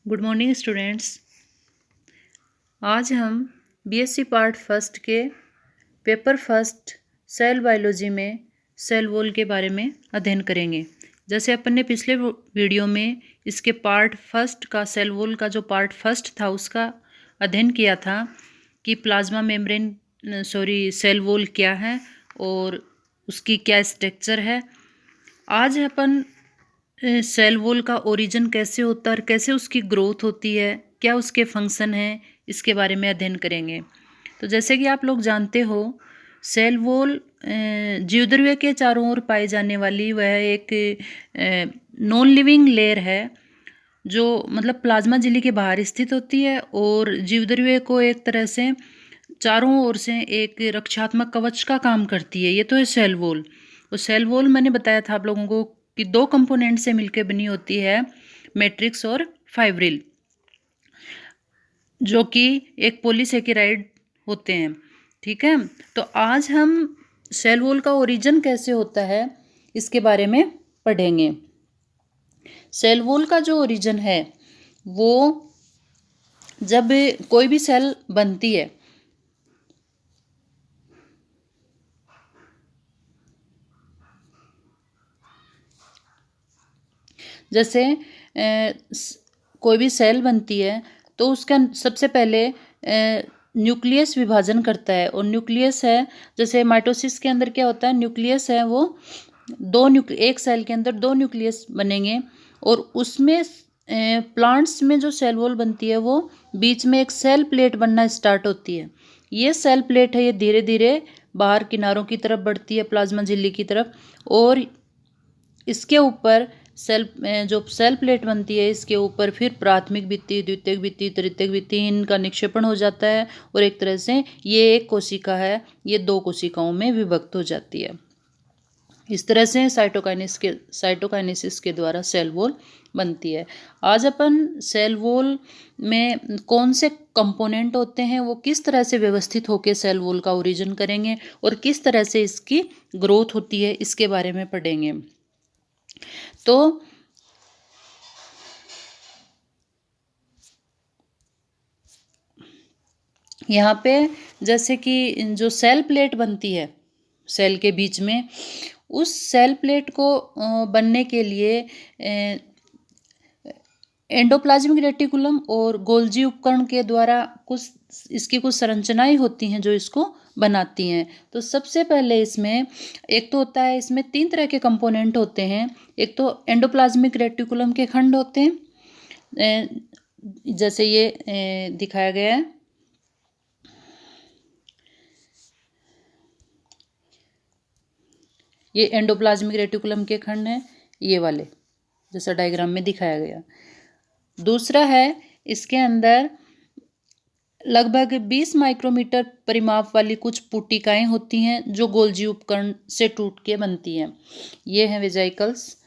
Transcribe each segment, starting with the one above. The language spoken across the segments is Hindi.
Good morning students. आज हम बीएससी पार्ट फर्स्ट के पेपर फर्स्ट सेल बायोलॉजी में सेल वॉल के बारे में अध्ययन करेंगे। जैसे अपन ने पिछले वीडियो में इसके पार्ट फर्स्ट का सेल वॉल का जो पार्ट फर्स्ट था उसका अध्ययन किया था कि प्लाज्मा मेम्ब्रेन सेल वॉल क्या है और उसकी क्या स्ट्रक्चर है। आज अपन सेल वॉल का ओरिजिन कैसे होता है और कैसे उसकी ग्रोथ होती है, क्या उसके फंक्शन हैं, इसके बारे में अध्ययन करेंगे। तो जैसे कि आप लोग जानते हो, सेल वॉल जीवद्रव्य के चारों ओर पाई जाने वाली वह एक नॉन लिविंग लेयर है जो मतलब प्लाज्मा झिल्ली के बाहर स्थित होती है और जीवद्रव्य को एक तरह से चारों ओर से एक रक्षात्मक कवच का काम करती है। ये तो है सेल वॉल। और सेल वॉल मैंने बताया था आप लोगों को कि दो कंपोनेंट से मिलकर बनी होती है, मैट्रिक्स और फाइब्रिल, जो कि एक पॉलीसेकेराइड होते हैं। ठीक है, तो आज हम सेल वॉल का ओरिजिन कैसे होता है इसके बारे में पढ़ेंगे। सेल वॉल का जो ओरिजिन है वो जब कोई भी सेल बनती है, जैसे कोई भी सेल बनती है तो उसका सबसे पहले न्यूक्लियस विभाजन करता है। और न्यूक्लियस है, जैसे माइटोसिस के अंदर क्या होता है, न्यूक्लियस है वो एक सेल के अंदर दो न्यूक्लियस बनेंगे और उसमें प्लांट्स में जो सेल वॉल बनती है वो बीच में एक सेल प्लेट बनना स्टार्ट होती है। ये सेल प्लेट है, ये धीरे धीरे बाहर किनारों की तरफ बढ़ती है प्लाज्मा झिल्ली की तरफ, और इसके ऊपर जो सेल प्लेट बनती है इसके ऊपर फिर प्राथमिक भित्ति, द्वितीयक भित्ति, तृतीयक भित्ति इनका निक्षेपण हो जाता है और एक तरह से ये एक कोशिका है, ये दो कोशिकाओं में विभक्त हो जाती है। इस तरह से साइटोकाइनेसिस के द्वारा सेल वॉल बनती है। आज अपन सेल वॉल में कौन से कंपोनेंट होते हैं, वो किस तरह से व्यवस्थित होकर सेल वॉल का ओरिजिन करेंगे और किस तरह से इसकी ग्रोथ होती है इसके बारे में पढ़ेंगे। तो यहाँ पे जैसे कि जो सेल प्लेट बनती है सेल के बीच में, उस सेल प्लेट को बनने के लिए एंडोप्लाज्मिक रेटिकुलम और गोल्जी उपकरण के द्वारा इसकी कुछ संरचनाएं होती हैं जो इसको बनाती हैं। तो सबसे पहले इसमें एक तो होता है, इसमें तीन तरह के कंपोनेंट होते हैं। एक तो एंडोप्लाज्मिक रेटिकुलम के खंड होते हैं, जैसे ये दिखाया गया है। ये एंडोप्लाज्मिक रेटिकुलम के खंड हैं, ये वाले जैसा डायग्राम में दिखाया गया। दूसरा है, इसके अंदर लगभग 20 माइक्रोमीटर परिमाप वाली कुछ पुटिकाएं होती हैं जो गोल्जी उपकरण से टूट के बनती हैं। ये हैं वेजाइकल्स,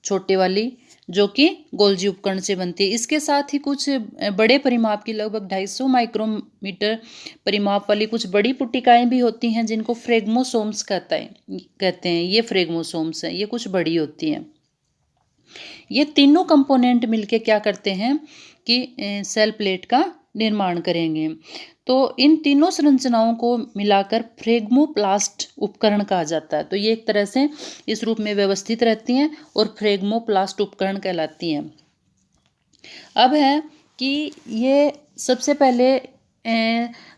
छोटे वाली, जो कि गोल्जी उपकरण से बनती है। इसके साथ ही कुछ बड़े परिमाप की लगभग 250 माइक्रोमीटर परिमाप वाली कुछ बड़ी पुटिकाएं भी होती हैं जिनको फ्रेगमोसोम्स कहते हैं। ये फ्रेगमोसोम्स हैं, ये कुछ बड़ी होती हैं। ये तीनों कंपोनेंट मिलके क्या करते हैं कि सेल प्लेट का निर्माण करेंगे। तो इन तीनों संरचनाओं को मिलाकर फ्रेगमोप्लास्ट उपकरण कहा जाता है। तो ये एक तरह से इस रूप में व्यवस्थित रहती हैं और फ्रेगमोप्लास्ट उपकरण कहलाती हैं। अब है कि ये सबसे पहले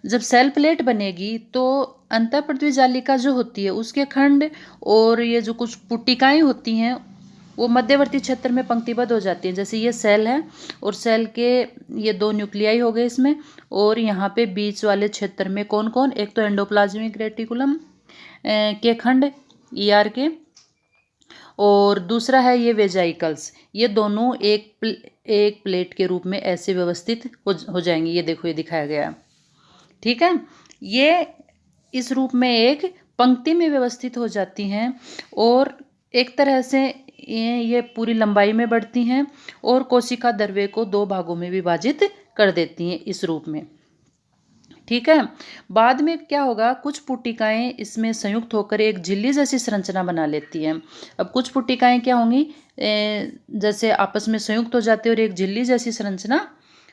जब सेल प्लेट बनेगी तो अंतःपृथ्वी जालिका जो होती है उसके खंड और ये जो कुछ पुटिकाएं होती हैं वो मध्यवर्ती क्षेत्र में पंक्तिबद्ध हो जाती हैं। जैसे ये सेल है और सेल के ये दो न्यूक्लियाई हो गए इसमें, और यहाँ पे बीच वाले क्षेत्र में कौन कौन, एक तो एंडोप्लाज्मिक रेटिकुलम के खंड ER के, और दूसरा है ये वेजाइकल्स। ये दोनों एक प्लेट के रूप में ऐसे व्यवस्थित हो जाएंगे। ये देखो, ये दिखाया गया, ठीक है। ये इस रूप में एक पंक्ति में व्यवस्थित हो जाती हैं और एक तरह से ये पूरी लंबाई में बढ़ती हैं और कोशिका द्रव्य को दो भागों में विभाजित कर देती हैं इस रूप में, ठीक है। बाद में क्या होगा, कुछ पुट्टिकाएं इसमें संयुक्त होकर एक झिल्ली जैसी संरचना बना लेती हैं। अब कुछ पुट्टिकाएं क्या होंगी, जैसे आपस में संयुक्त हो जाती है और एक झिल्ली जैसी संरचना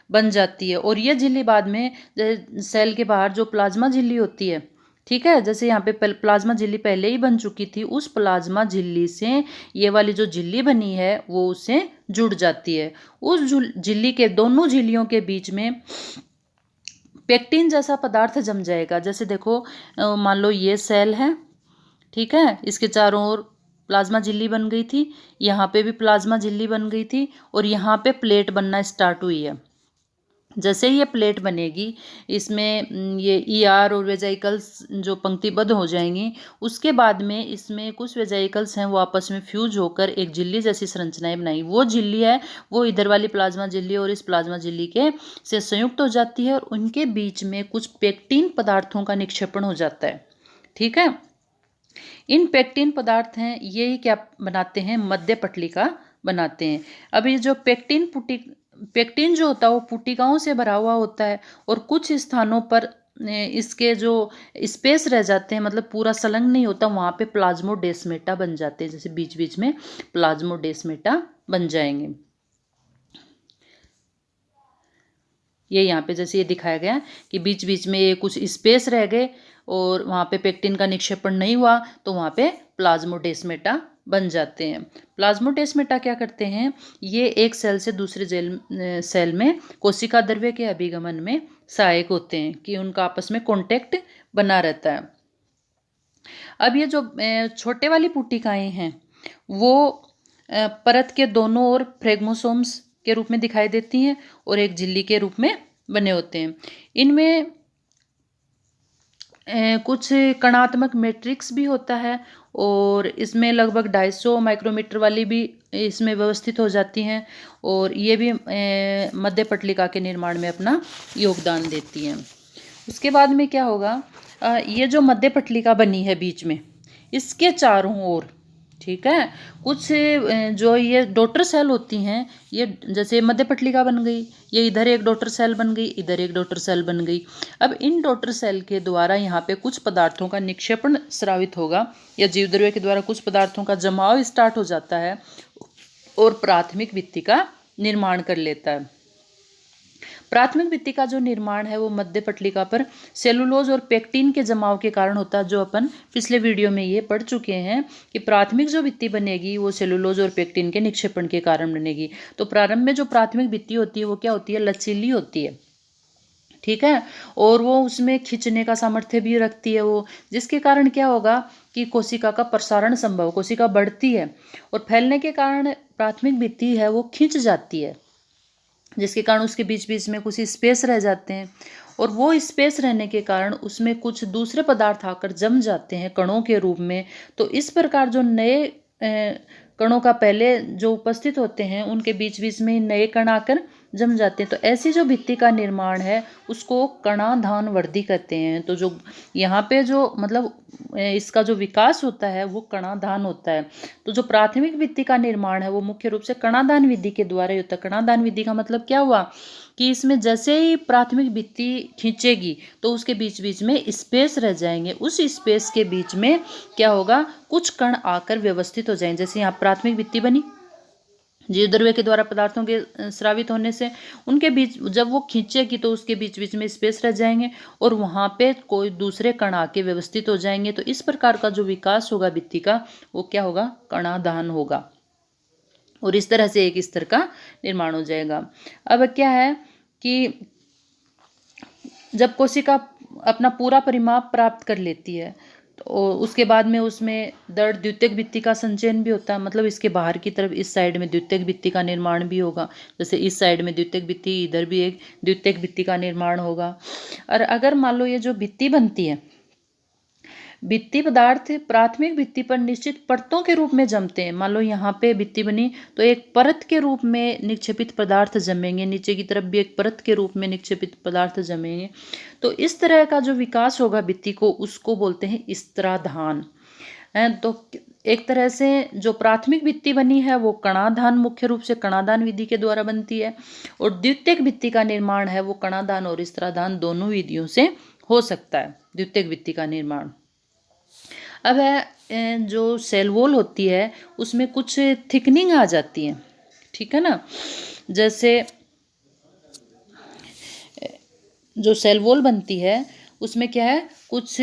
बन जाती है। और ये झिल्ली बाद में सेल के बाहर जो प्लाज्मा झिल्ली होती है, ठीक है, जैसे यहाँ पे प्लाज्मा झिल्ली पहले ही बन चुकी थी, उस प्लाज्मा झिल्ली से ये वाली जो झिल्ली बनी है वो उससे जुड़ जाती है। उस झिल्ली के दोनों झिल्लियों के बीच में पेक्टिन जैसा पदार्थ जम जाएगा। जैसे देखो, मान लो ये सेल है, ठीक है, इसके चारों ओर प्लाज्मा झिल्ली बन गई थी, यहाँ पे भी प्लाज्मा झिल्ली बन गई थी और यहाँ पे प्लेट बनना स्टार्ट हुई है। जैसे ही ये प्लेट बनेगी, इसमें ये ईआर और वेजाइकल्स जो पंक्तिबद्ध हो जाएंगी, उसके बाद में इसमें कुछ वेजाइकल्स हैं वो आपस में फ्यूज होकर एक झिल्ली जैसी संरचनाएं बनाई। वो झिल्ली है वो इधर वाली प्लाज्मा झिल्ली और इस प्लाज्मा झिल्ली के से संयुक्त हो जाती है और उनके बीच में कुछ पेक्टिन पदार्थों का निक्षेपण हो जाता है। ठीक है, इन पेक्टिन पदार्थ हैं यही क्या बनाते हैं, मध्य पटलिका बनाते हैं। अब ये जो पेक्टिन जो होता है वो पुट्टिकाओं से भरा हुआ होता है और कुछ स्थानों पर इसके जो स्पेस रह जाते हैं, मतलब पूरा संलग्न नहीं होता, वहाँ पे प्लाज्मोडेस्मेटा बन जाते हैं, जैसे बीच बीच में प्लाज्मोडेस्मेटा बन जाएंगे। ये यहाँ पे जैसे ये दिखाया गया कि बीच बीच में ये कुछ स्पेस रह गए और वहाँ पे पेक्टिन का निक्षेपण नहीं हुआ तो वहाँ पे प्लाज्मोडेस्मेटा बन जाते हैं। प्लाज्मोडेस्मेटा क्या करते हैं, ये एक सेल से दूसरे सेल में कोशिका द्रव्य के अभिगमन में सहायक होते हैं कि उनका आपस में कॉन्टेक्ट बना रहता है। अब ये जो छोटे वाली पुट्टिकाएं हैं वो परत के दोनों ओर फ्रेगमोसोम्स के रूप में दिखाई देती हैं और एक झिल्ली के रूप में बने होते हैं। इनमें कुछ कणात्मक मैट्रिक्स भी होता है और इसमें लगभग 250 माइक्रोमीटर वाली भी इसमें व्यवस्थित हो जाती हैं और ये भी मध्य पटलिका के निर्माण में अपना योगदान देती हैं। उसके बाद में क्या होगा, ये जो मध्य पटलिका बनी है बीच में, इसके चारों ओर, ठीक है, कुछ जो ये डॉटर सेल होती हैं, ये जैसे मध्य पटलिका बन गई, ये इधर एक डॉटर सेल बन गई, इधर एक डॉटर सेल बन गई। अब इन डॉटर सेल के द्वारा यहाँ पे कुछ पदार्थों का निक्षेपण स्रावित होगा या जीवद्रव्य के द्वारा कुछ पदार्थों का जमाव स्टार्ट हो जाता है और प्राथमिक भित्ति का निर्माण कर लेता है। प्राथमिक भित्ति का जो निर्माण है वो मध्य पटलिका पर सेलुलोज और पेक्टिन के जमाव के कारण होता है, जो अपन पिछले वीडियो में ये पढ़ चुके हैं कि प्राथमिक जो भित्ति बनेगी वो सेलुलोज और पेक्टिन के निक्षेपण के कारण बनेगी। तो प्रारंभ में जो प्राथमिक भित्ति होती है वो क्या होती है, लचीली होती है, ठीक है, और वो उसमें खींचने का सामर्थ्य भी रखती है वो, जिसके कारण क्या होगा कि कोशिका का प्रसारण संभव, कोशिका बढ़ती है और फैलने के कारण प्राथमिक भित्ति है वो खींच जाती है, जिसके कारण उसके बीच बीच में कुछ स्पेस रह जाते हैं और वो स्पेस रहने के कारण उसमें कुछ दूसरे पदार्थ आकर जम जाते हैं कणों के रूप में। तो इस प्रकार जो नए कणों का पहले जो उपस्थित होते हैं उनके बीच बीच में नए कण आकर जम जाते हैं। तो ऐसी जो भित्ति का निर्माण है उसको कणाधान वृद्धि कहते हैं। तो जो यहाँ पे जो मतलब इसका जो विकास होता है वो कणाधान होता है। तो जो प्राथमिक भित्ति का निर्माण है वो मुख्य रूप से कणाधान विधि के द्वारा ही होता है। कणाधान विधि का मतलब क्या हुआ कि इसमें जैसे ही प्राथमिक भित्ति खींचेगी तो उसके बीच बीच में स्पेस रह जाएंगे, उस स्पेस के बीच में क्या होगा, कुछ कण आकर व्यवस्थित हो जाएंगे। जैसे यहाँ प्राथमिक भित्ति बनी जीवद्रव्य के द्वारा पदार्थों के स्रावित होने से, उनके बीच जब वो खींचेगी तो उसके बीच बीच में स्पेस रह जाएंगे और वहाँ पे कोई दूसरे कण आके व्यवस्थित हो जाएंगे। तो इस प्रकार का जो विकास होगा भित्ति का वो क्या होगा, कणाधान होगा और इस तरह से एक स्तर का निर्माण हो जाएगा। अब क्या है कि जब कोशिका अपना पूरा परिमाप प्राप्त कर लेती है तो उसके बाद में उसमें दृढ़ द्वितीयक भित्ति का संचयन भी होता है, मतलब इसके बाहर की तरफ इस साइड में द्वितीयक भित्ति का निर्माण भी होगा। जैसे इस साइड में द्वितीयक भित्ति, इधर भी एक द्वितीयक भित्ति का निर्माण होगा। और अगर मान लो ये जो भित्ति बनती है, भित्ति पदार्थ प्राथमिक भित्ति पर निश्चित परतों के रूप में जमते हैं। मान लो यहाँ पे भित्ति बनी तो एक परत के रूप में निक्षेपित पदार्थ जमेंगे, नीचे की तरफ भी एक परत के रूप में निक्षेपित पदार्थ जमेंगे। तो इस तरह का जो विकास होगा भित्ति को उसको बोलते हैं स्तराधान। तो एक तरह से जो प्राथमिक भित्ति बनी है वो कणाधान, मुख्य रूप से कणाधान विधि के द्वारा बनती है, और द्वितीयक भित्ति का निर्माण है वो कणाधान और स्तराधान दोनों विधियों से हो सकता है, द्वितीयक भित्ति का निर्माण। अब है जो सेल वॉल होती है उसमें कुछ थिकनिंग आ जाती है, ठीक है ना। जैसे जो सेल वॉल बनती है उसमें क्या है, कुछ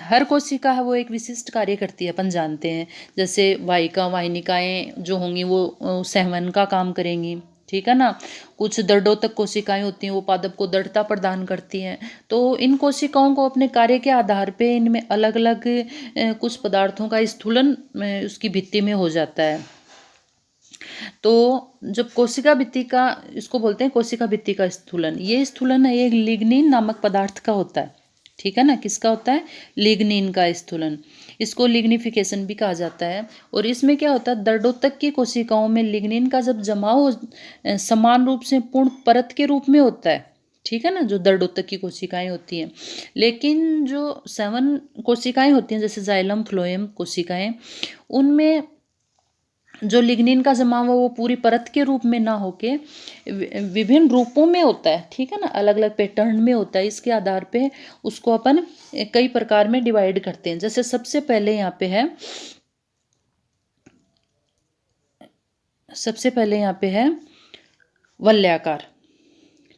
हर कोशिका है वो एक विशिष्ट कार्य करती है, अपन जानते हैं। जैसे वाहिका वाहिनिकाएं जो होंगी वो संवहन का काम करेंगी, ठीक है ना। कुछ दृढ़ोतक कोशिकाएं होती हैं वो पादप को दृढ़ता प्रदान करती हैं। तो इन कोशिकाओं को अपने कार्य के आधार पे इनमें अलग अलग कुछ पदार्थों का स्थूलन उसकी भित्ति में हो जाता है। तो जब कोशिका भित्ति का, इसको बोलते हैं कोशिका भित्ति का स्थूलन, ये स्थूलन है एक लिग्निन नामक पदार्थ का होता है, ठीक है ना। किसका होता है, लिग्निन का स्थूलन, इसको लिग्निफिकेशन भी कहा जाता है। और इसमें क्या होता है, दृढ़ोतक की कोशिकाओं में लिग्निन का जब जमाव समान रूप से पूर्ण परत के रूप में होता है, ठीक है ना, जो दृढ़ोतक की कोशिकाएं होती हैं। लेकिन जो सेवन कोशिकाएं होती हैं जैसे जाइलम फ्लोएम कोशिकाएं, उनमें जो लिग्निन का जमाव है वो पूरी परत के रूप में ना होके विभिन्न रूपों में होता है, ठीक है ना, अलग अलग पैटर्न में होता है। इसके आधार पे उसको अपन कई प्रकार में डिवाइड करते हैं। जैसे सबसे पहले यहाँ पे है वलयाकार,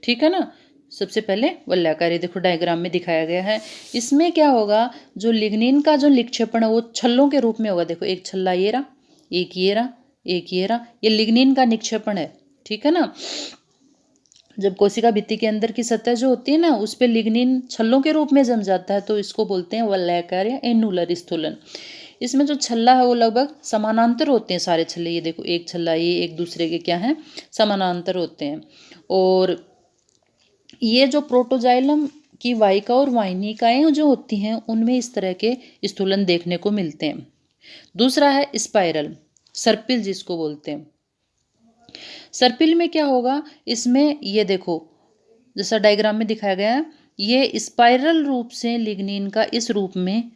ठीक है ना। सबसे पहले वलयाकार, ये देखो डायग्राम में दिखाया गया है। इसमें क्या होगा, जो लिग्निन का जो निक्षेपण है वो छल्लों के रूप में होगा। देखो एक छल्ला ये रहा, एक ये रहा, एक ये रहा, ये लिग्निन का निक्षेपण है, ठीक है ना। जब कोशिका भित्ति के अंदर की सतह जो होती है ना उस पे लिग्निन छल्लों के रूप में जम जाता है, तो इसको बोलते हैं वलयाकार या एनुलर स्थूलन। इसमें जो छल्ला है वो लगभग समानांतर होते हैं सारे छल्ले, ये देखो एक छल्ला ये एक दूसरे के क्या है, समानांतर होते हैं। और ये जो प्रोटोजाइलम की वाहिका और वाहिनिकाएं जो होती हैं उनमें इस तरह के स्थूलन देखने को मिलते हैं। दूसरा है स्पाइरल, सर्पिल जिसको बोलते हैं। सर्पिल में क्या होगा, इसमें ये देखो जैसा डायग्राम में दिखाया गया है, ये स्पाइरल रूप से लिग्निन का इस रूप में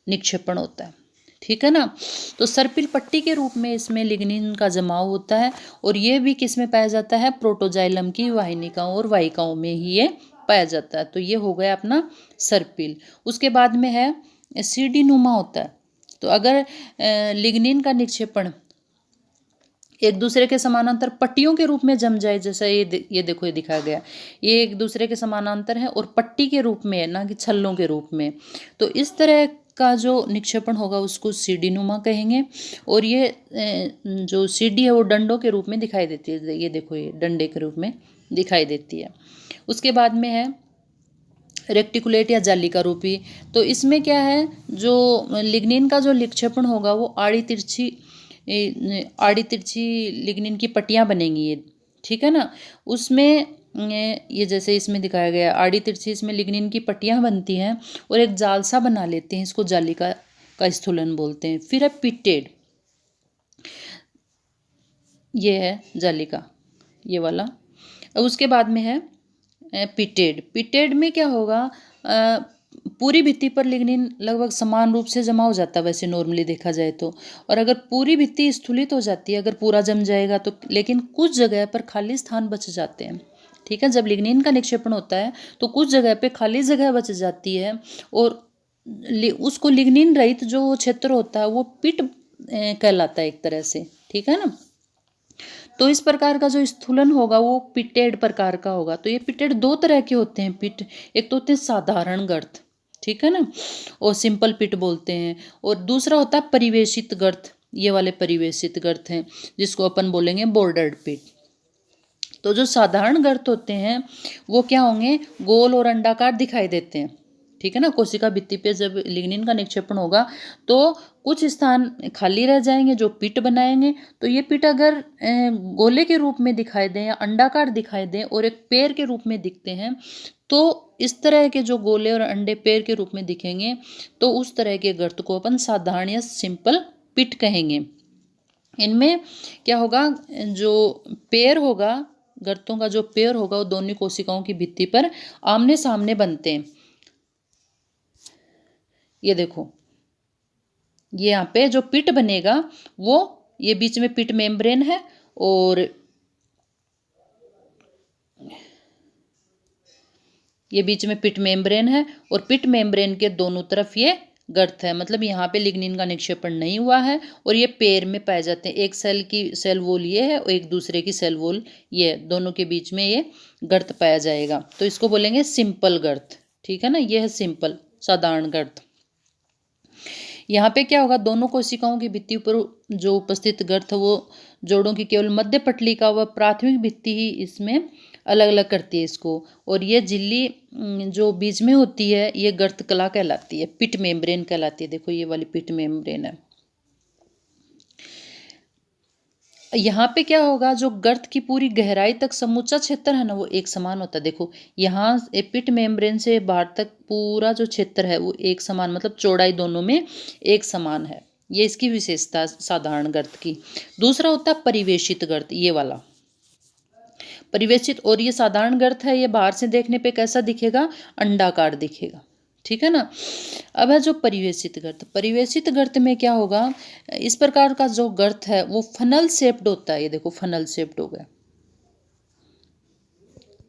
निक्षेपण होता है, ठीक है ना। तो सर्पिल पट्टी के रूप में इसमें लिग्निन का जमाव होता है, और ये भी किस में पाया जाता है, प्रोटोजाइलम की वाहिनिकाओं और वाहिकाओं में ही ये पाया जाता है। तो ये हो गया अपना सर्पिल। उसके बाद में है सीडी नुमा होता है। तो अगर लिग्निन का निक्षेपण एक दूसरे के समानांतर पट्टियों के रूप में जम जाए, जैसा ये देखो ये दिखाया गया, ये एक दूसरे के समानांतर है और पट्टी के रूप में है, ना कि छल्लों के रूप में। तो इस तरह का जो निक्षेपण होगा उसको सीडी नुमा कहेंगे। और ये जो सीडी है वो डंडों के रूप में दिखाई देती है, ये देखो ये डंडे के रूप में दिखाई देती है। उसके बाद में है रेक्टिकुलेट या जालिका रूपी। तो इसमें क्या है, जो लिग्निन का जो निक्षेपण होगा वो आड़ी तिरछी लिग्निन की पट्टियाँ बनेंगी ये, ठीक है ना। उसमें ये जैसे इसमें दिखाया गया आड़ी तिरछी, इसमें लिग्निन की पट्टियाँ बनती हैं और एक जाल सा बना लेते हैं, इसको जालिका का स्थूलन बोलते हैं। फिर है पिटेड, ये है जालिका ये वाला। अब उसके बाद में है पिटेड। पिटेड में क्या होगा, पूरी भित्ति पर लिग्निन लगभग समान रूप से जमा हो जाता है वैसे नॉर्मली देखा जाए तो। और अगर पूरी भित्ति स्थूलित हो जाती है, अगर पूरा जम जाएगा तो, लेकिन कुछ जगह पर खाली स्थान बच जाते हैं, ठीक है। जब लिग्निन का निक्षेपण होता है तो कुछ जगह पे खाली जगह बच जाती है, और उसको लिग्निन रहित जो क्षेत्र होता है वो पिट कहलाता है एक तरह से, ठीक है ना। तो इस प्रकार का जो स्थूलन होगा वो पिटेड प्रकार का होगा। तो ये पिटेड दो तरह के होते हैं पिट, एक तो होते हैं साधारण गर्त, ठीक है ना, और सिंपल पिट बोलते हैं, और दूसरा होता है परिवेशित गर्त, ये वाले परिवेशित गर्त हैं जिसको अपन बोलेंगे बॉर्डर्ड पिट। तो जो साधारण गर्त होते हैं वो क्या होंगे, गोल और अंडाकार दिखाई देते हैं, ठीक है ना। कोशिका भित्ति पे जब लिग्निन का निक्षेपण होगा तो कुछ स्थान खाली रह जाएंगे जो पिट बनाएंगे। तो ये पिट अगर गोले के रूप में दिखाई दें या अंडाकार दिखाई दें और एक पैर के रूप में दिखते हैं, तो इस तरह के जो गोले और अंडे पैर के रूप में दिखेंगे तो उस तरह के गर्त को अपन साधारण या सिंपल पिट कहेंगे। इनमें क्या होगा, जो पैर होगा, गर्तों का जो पैर होगा वो दोनों कोशिकाओं की भित्ति पर आमने सामने बनते हैं। ये देखो ये यहाँ पे जो पिट बनेगा वो, ये बीच में पिट मेम्ब्रेन है और ये बीच में पिट मेम्ब्रेन है और पिट मेम्ब्रेन के दोनों तरफ ये गर्त है, मतलब यहाँ पे लिग्निन का निक्षेपण नहीं हुआ है और ये पेड़ में पाए जाते हैं। एक सेल की सेल वॉल ये है और एक दूसरे की सेल वॉल ये है, दोनों के बीच में ये गर्त पाया जाएगा, तो इसको बोलेंगे सिंपल गर्त। ठीक है ना, ये है सिंपल, साधारण गर्त। यहाँ पे क्या होगा, दोनों कोशिकाओं की भित्ति पर जो उपस्थित गर्त है वो जोड़ों की केवल मध्य पटलिका व प्राथमिक भित्ति ही इसमें अलग अलग करती है इसको, और ये झिल्ली जो बीच में होती है ये गर्त कला कहलाती है, पिट मेम्ब्रेन कहलाती है। देखो ये वाली पिट मेम्ब्रेन है। यहाँ पे क्या होगा, जो गर्त की पूरी गहराई तक समूचा क्षेत्र है ना वो एक समान होता है। देखो यहाँ पिट मेम्ब्रेन से बाहर तक पूरा जो क्षेत्र है वो एक समान, मतलब चौड़ाई दोनों में एक समान है। ये इसकी विशेषता साधारण गर्त की। दूसरा होता है परिवेशित गर्त, ये वाला परिवेशित। और ये साधारण गर्त है, ये बाहर से देखने पे कैसा दिखेगा, अंडाकार दिखेगा। ठीक है ना। अब है जो परिवेशित गर्त। परिवेशित गर्त में क्या होगा, इस प्रकार का जो गर्त है वो फनल शेप्ड होता है। ये देखो फनल शेप्ड हो गया,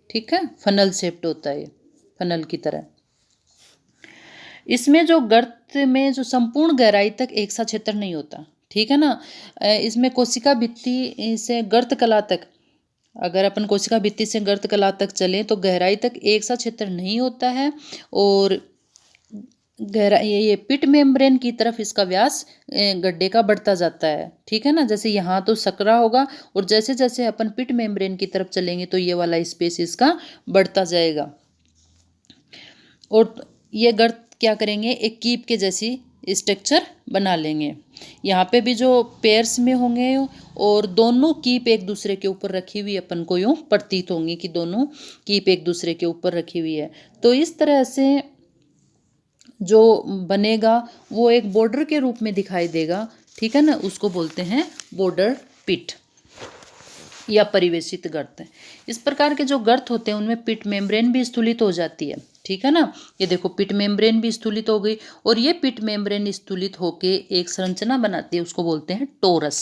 ठीक है, फनल शेप्ड होता है, फनल की तरह। इसमें जो गर्त में जो संपूर्ण गहराई तक एक सा क्षेत्र नहीं होता। ठीक है ना। इसमें कोशिका भित्ति से गर्त कला तक, अगर अपन कोशिका भित्ति से गर्त कला तक चलें तो गहराई तक एक सा क्षेत्र नहीं होता है, और गहराई ये पिट मेम्ब्रेन की तरफ इसका व्यास गड्ढे का बढ़ता जाता है। ठीक है ना, जैसे यहाँ तो सकरा होगा और जैसे जैसे अपन पिट मेम्ब्रेन की तरफ चलेंगे तो ये वाला स्पेस इसका बढ़ता जाएगा, और ये गर्त क्या करेंगे, एक कीप के जैसी स्ट्रक्चर बना लेंगे। यहाँ पे भी जो पेयर्स में होंगे और दोनों कीप एक दूसरे के ऊपर रखी हुई अपन को यूँ प्रतीत होंगी कि दोनों कीप एक दूसरे के ऊपर रखी हुई है। तो इस तरह से जो बनेगा वो एक बॉर्डर के रूप में दिखाई देगा। ठीक है ना, उसको बोलते हैं बॉर्डर पिट या परिवेशित गर्त। इस प्रकार के जो गर्त होते हैं उनमें पिट मेम्ब्रेन भी स्थूलित हो जाती है। ठीक है ना, ये देखो पिट मेम्ब्रेन भी स्थूलित हो गई, और ये पिट मेम्ब्रेन स्थूलित होके एक संरचना बनाती है, उसको बोलते हैं टोरस।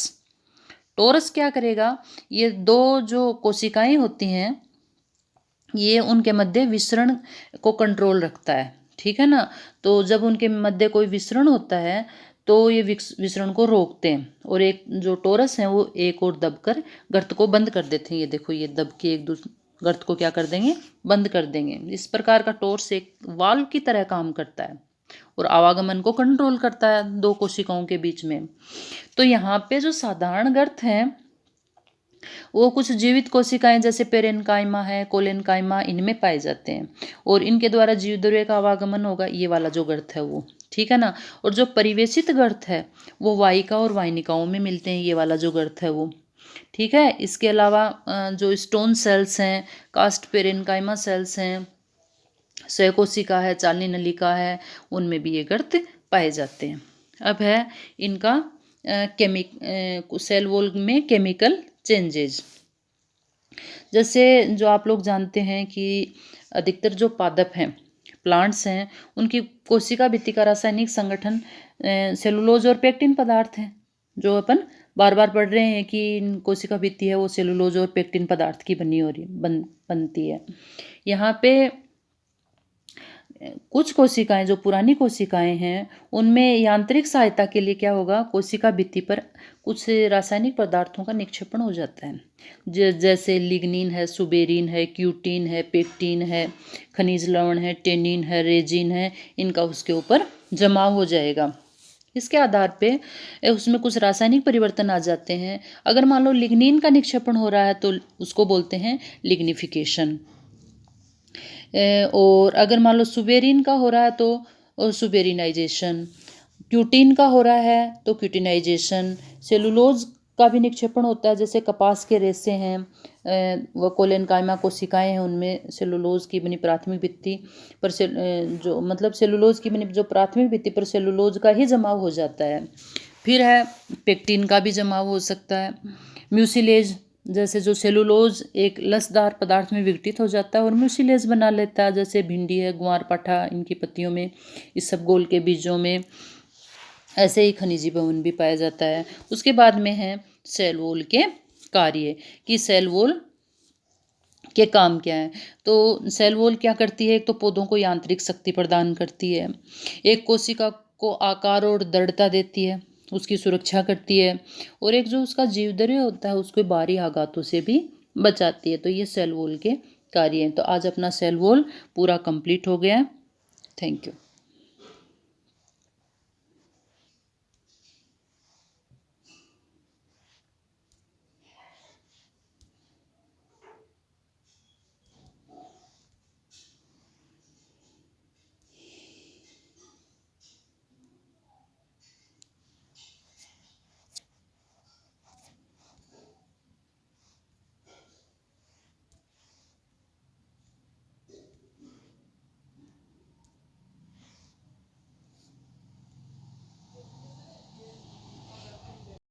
टोरस क्या करेगा, ये दो जो कोशिकाएं होती हैं ये उनके मध्य विसरण को कंट्रोल रखता है। ठीक है ना, तो जब उनके मध्य कोई विसरण होता है तो ये विसरण को रोकते हैं, और एक जो टोरस है वो एक और दबकर गर्त को बंद कर देते हैं। ये देखो ये दब के एक दूसरे गर्त को क्या कर देंगे, बंद कर देंगे। इस प्रकार का टोरस एक वाल्व की तरह काम करता है और आवागमन को कंट्रोल करता है दो कोशिकाओं के बीच में। तो यहाँ पे जो साधारण गर्त हैं वो कुछ जीवित कोशिकाएं जैसे पेरेनकाइमा है, कोलेनकाइमा, इनमें पाए जाते हैं, और इनके द्वारा जीवद्रव्य का आवागमन होगा, ये वाला जो गर्त है वो। ठीक है ना। और जो परिवेशित गर्त है वो वाहिका और वाहिनिकाओं में मिलते हैं, ये वाला जो गर्त है वो। ठीक है। इसके अलावा जो स्टोन सेल्स हैं, कास्ट पेरेनकाइमा सेल्स हैं, स्वयकोशिका है, चालनी नलिका है, उनमें भी ये गर्त पाए जाते हैं। अब है इनका सेल वॉल में केमिकल चेंजेज। जैसे जो आप लोग जानते हैं कि अधिकतर जो पादप हैं, प्लांट्स हैं, उनकी कोशिका भित्ति का रासायनिक संगठन सेलुलोज और पेक्टिन पदार्थ हैं, जो अपन बार बार पढ़ रहे हैं कि कोशिका भित्ति है वो सेलुलोज और पेक्टिन पदार्थ की बनी हो रही बनती है। यहाँ पे कुछ कोशिकाएं जो पुरानी कोशिकाएं हैं उनमें यांत्रिक सहायता के लिए क्या होगा, कोशिका भित्ति पर कुछ रासायनिक पदार्थों का निक्षेपण हो जाता है, जैसे लिग्निन है, सुबेरिन है, क्यूटीन है, पेक्टिन है, खनिज लवण है, टेनिन है, रेजिन है, इनका उसके ऊपर जमाव हो जाएगा। इसके आधार पे उसमें कुछ रासायनिक परिवर्तन आ जाते हैं। अगर मान लो लिग्निन का निक्षेपण हो रहा है तो उसको बोलते हैं लिग्निफिकेशन, और अगर मान लो सुबेरिन का हो रहा है तो सुबेरिनाइजेशन, क्यूटीन का हो रहा है तो क्यूटिनाइजेशन, सेलुलोज का भी निक्षेपण होता है, जैसे कपास के रेशे हैं, व कोलेनकाइमा कोशिकाएं हैं, उनमें सेलुलोज की बनी प्राथमिक भित्ति पर जो मतलब सेलुलोज की बनी जो प्राथमिक भित्ति पर सेलुलोज का ही जमाव हो जाता है। फिर है पेक्टिन का भी जमाव हो सकता है। म्यूसिलेज, जैसे जो सेलुलोज एक लसदार पदार्थ में विघटित हो जाता है और म्यूसिलेज बना लेता है, जैसे भिंडी है, ग्वारपाठा, इनकी पत्तियों में, इसबगोल के बीजों में, ऐसे ही खनिजी भवन भी पाया जाता है। उसके बाद में है सेल वॉल के कार्य, कि सेल वॉल के काम क्या है। तो सेल वॉल क्या करती है, एक तो पौधों को यांत्रिक शक्ति प्रदान करती है, एक कोशिका को आकार और दृढ़ता देती है, उसकी सुरक्षा करती है, और एक जो उसका जीवदर्य होता है उसको बाहरी आघातों से भी बचाती है। तो ये सेल वॉल के कार्य हैं। तो आज अपना सेल वॉल पूरा कंप्लीट हो गया। Thank you.